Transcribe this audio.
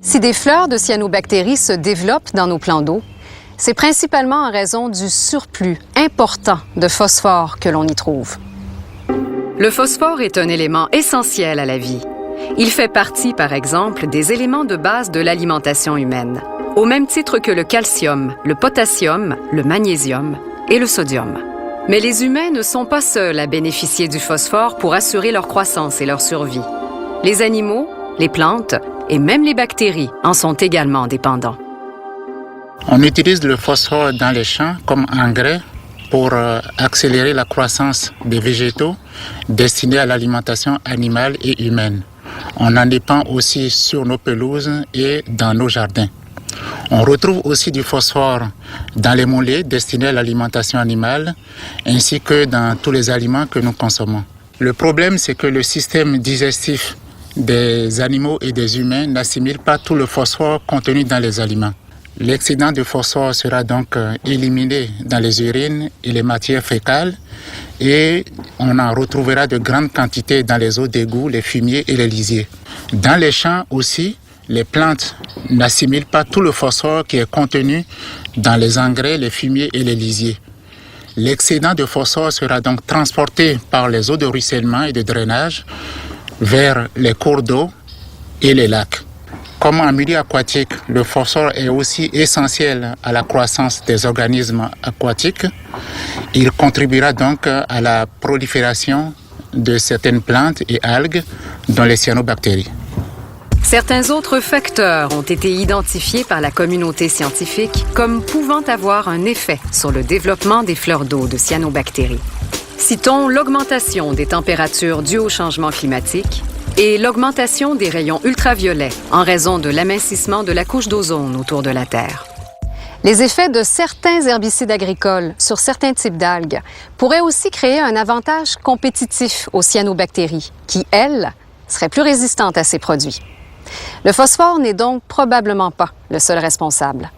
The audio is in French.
Si des fleurs de cyanobactéries se développent dans nos plans d'eau, c'est principalement en raison du surplus important de phosphore que l'on y trouve. Le phosphore est un élément essentiel à la vie. Il fait partie, par exemple, des éléments de base de l'alimentation humaine, au même titre que le calcium, le potassium, le magnésium et le sodium. Mais les humains ne sont pas seuls à bénéficier du phosphore pour assurer leur croissance et leur survie. Les animaux, les plantes et même les bactéries en sont également dépendants. On utilise le phosphore dans les champs comme engrais pour accélérer la croissance des végétaux destinés à l'alimentation animale et humaine. On en dépend aussi sur nos pelouses et dans nos jardins. On retrouve aussi du phosphore dans les mollets destinés à l'alimentation animale ainsi que dans tous les aliments que nous consommons. Le problème, c'est que le système digestif des animaux et des humains n'assimile pas tout le phosphore contenu dans les aliments. L'excédent de phosphore sera donc éliminé dans les urines et les matières fécales et on en retrouvera de grandes quantités dans les eaux d'égout, les fumiers et les lisiers. Dans les champs aussi, les plantes n'assimilent pas tout le phosphore qui est contenu dans les engrais, les fumiers et les lisiers. L'excédent de phosphore sera donc transporté par les eaux de ruissellement et de drainage vers les cours d'eau et les lacs. Comme en milieu aquatique, le phosphore est aussi essentiel à la croissance des organismes aquatiques. Il contribuera donc à la prolifération de certaines plantes et algues, dont les cyanobactéries. Certains autres facteurs ont été identifiés par la communauté scientifique comme pouvant avoir un effet sur le développement des fleurs d'eau de cyanobactéries. Citons l'augmentation des températures dues au changement climatique et l'augmentation des rayons ultraviolets en raison de l'amincissement de la couche d'ozone autour de la Terre. Les effets de certains herbicides agricoles sur certains types d'algues pourraient aussi créer un avantage compétitif aux cyanobactéries qui, elles, seraient plus résistantes à ces produits. Le phosphore n'est donc probablement pas le seul responsable.